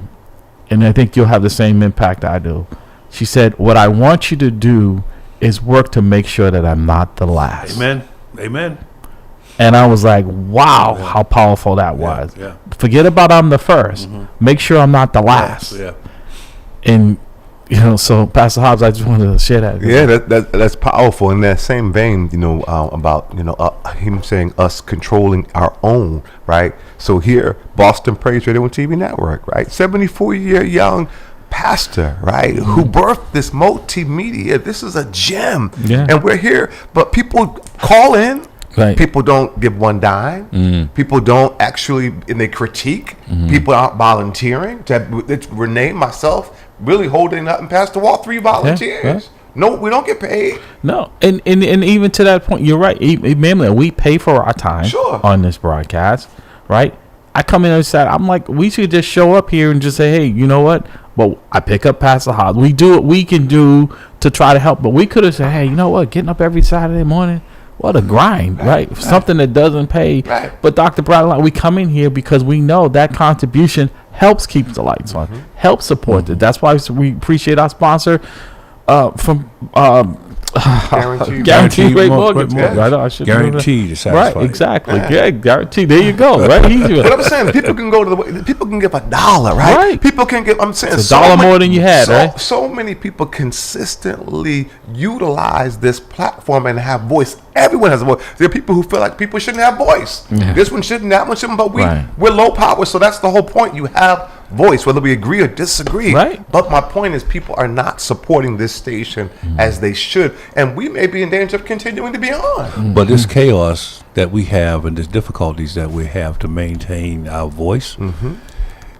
and I think you'll have the same impact I do, she said, what I want you to do is work to make sure that I'm not the last. Amen. Amen. And I was like, wow, how powerful that was. Yeah. Forget about I'm the 1st. Make sure I'm not the last. Yeah. And, so Pastor Hobbs, I just wanted to share that. Yeah, that's powerful. In that same vein, about him saying us controlling our own, right? So here, Boston Praise Radio and TV Network, right? 74-year young pastor, right, who birthed this multimedia. This is a gem, and we're here. But people call in. Right. People don't give one dime. People don't actually, and they critique. People aren't volunteering. It's Renee, myself, really holding up, and Pastor Walt, 3 volunteers. Yeah. No, we don't get paid. No, and even to that point, you're right. MAMLEO, we pay for our time on this broadcast, right? I come in and say, I'm like, we should just show up here and just say, hey, you know what? Well, I pick up Pastor Hobbs. We do what we can do to try to help, but we could have said, hey, you know what? Getting up every Saturday morning, what a grind, right? Something that doesn't pay. Right. But Dr. Bradley, we come in here because we know that contribution helps keep the lights on, helps support it. That's why we appreciate our sponsor from Guaranteed Rate Mortgage. Guaranteed to satisfy. Right, exactly. Yeah, guaranteed. There you go. Right. But I'm saying people can go to people can give $1, right? Right. People can give. I'm saying it's $1 more than you had, right? So many people consistently utilize this platform and have voice. Everyone has a voice. There are people who feel like people shouldn't have voice. Yeah. This one shouldn't, that one shouldn't. But we're low power, so that's the whole point. You have voice, whether we agree or disagree. Right. But my point is, people are not supporting this station as they should, and we may be in danger of continuing to be on. But this chaos that we have and the difficulties that we have to maintain our voice,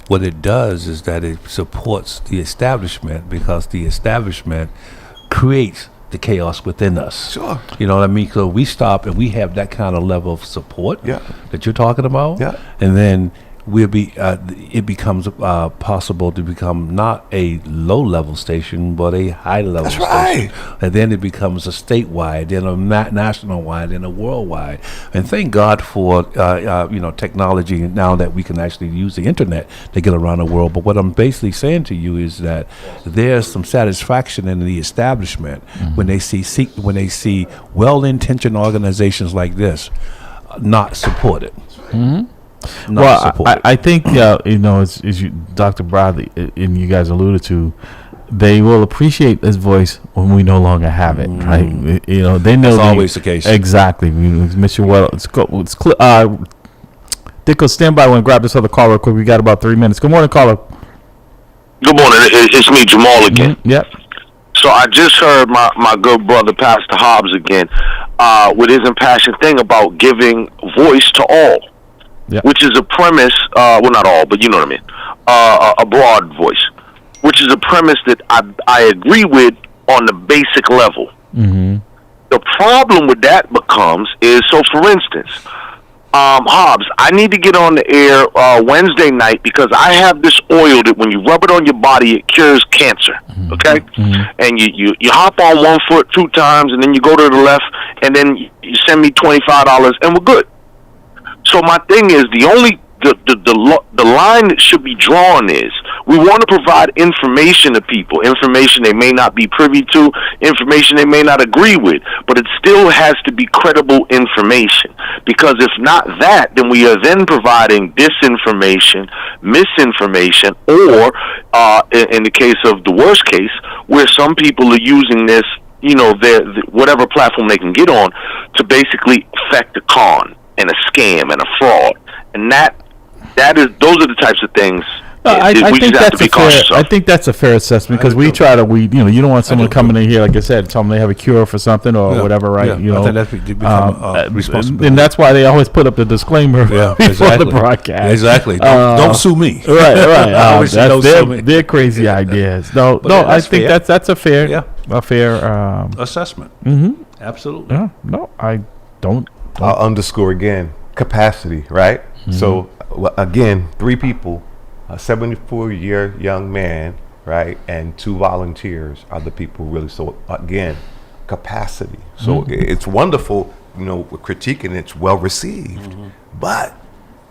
what it does is that it supports the establishment, because the establishment creates the chaos within us. Sure. You know what I mean? So we stop and we have that kind of level of support that you're talking about. Yeah. And then it becomes possible to become not a low-level station, but a high-level station. Right. And then it becomes a statewide, then a national-wide, then a worldwide. And thank God for technology now that we can actually use the internet to get around the world. But what I'm basically saying to you is that there's some satisfaction in the establishment when they see well-intentioned organizations like this not supported. I think as you, Dr. Bradley, and you guys alluded to, they will appreciate this voice when we no longer have it, right? They know that's always the case. Exactly. Mr. Well, Dicko, stand by. I want to grab this other call real quick. We got about 3 minutes. Good morning, caller. Good morning. It's me, Jamal, again. Yep. So I just heard my good brother, Pastor Hobbs, again, with his impassioned thing about giving voice to all. Yep. Which is a premise, well, not all, but you know what I mean, a broad voice, which is a premise that I agree with on the basic level. The problem with that becomes is, so for instance, Hobbs, I need to get on the air Wednesday night because I have this oil that when you rub it on your body, it cures cancer, okay? And you hop on 1 foot 2 times, and then you go to the left, and then you send me $25, and we're good. So my thing is, the line that should be drawn is, we want to provide information to people, information they may not be privy to, information they may not agree with, but it still has to be credible information. Because if not that, then we are then providing disinformation, misinformation, or in the case of the worst case, where some people are using this, their whatever platform they can get on, to basically affect a con and a scam and a fraud. And those are the types of things I we think just have to that's be a fair. cautious of. I think that's a fair assessment because we try to. You don't want someone coming in here, like I said, tell them they have a cure for something or whatever, right? Yeah. You know, I think that's become responsibility. and that's why they always put up the disclaimer before the broadcast. Exactly. Don't sue me. Right. Always say don't sue me. They're crazy ideas. No, I think fair. that's a fair, Assessment. Mm-hmm. Absolutely. Yeah. No, I don't. I'll underscore again capacity, right? So again, 3 people, a 74-year young man, right, and 2 volunteers are the people really. So again, capacity. So it's wonderful, we're critiquing, it's well received, but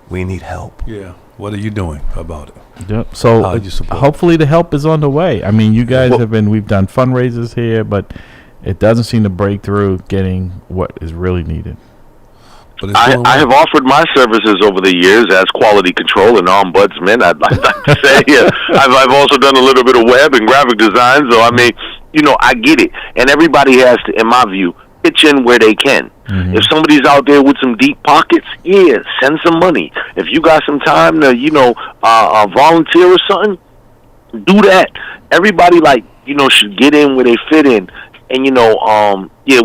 we need help. Yeah. What are you doing about it? Yep. So How do you support? hopefully the help is on the way. I mean, you guys we've done fundraisers here, but it doesn't seem to break through getting what is really needed. But I have offered my services over the years as quality control and ombudsman. I'd like to say I've also done a little bit of web and graphic design. So I mean, I get it, and everybody has to, in my view, pitch in where they can. If somebody's out there with some deep pockets, send some money. If you got some time to, volunteer or something, do that. Everybody should get in where they fit in, and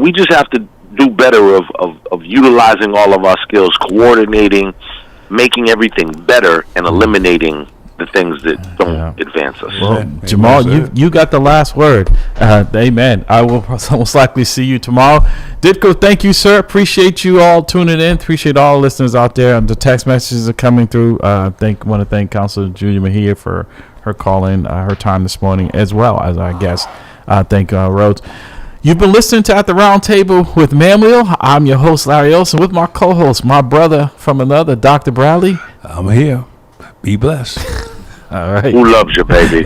we just have to do better of utilizing all of our skills, coordinating, making everything better, and eliminating the things that don't advance us. Well, Jamal, you got the last word. Amen. I will most likely see you tomorrow. Ditko, thank you, sir. Appreciate you all tuning in. Appreciate all listeners out there. The text messages are coming through. Want to thank Councilor Julia Mejia for her calling, her time this morning, as well as our guest. Thank Rhodes. You've been listening to At the Round Table with MAMLEO. I'm your host, Larry Olson, with my co-host, my brother from another, Dr. Bradley. I'm here. Be blessed. All right. Who loves you, baby?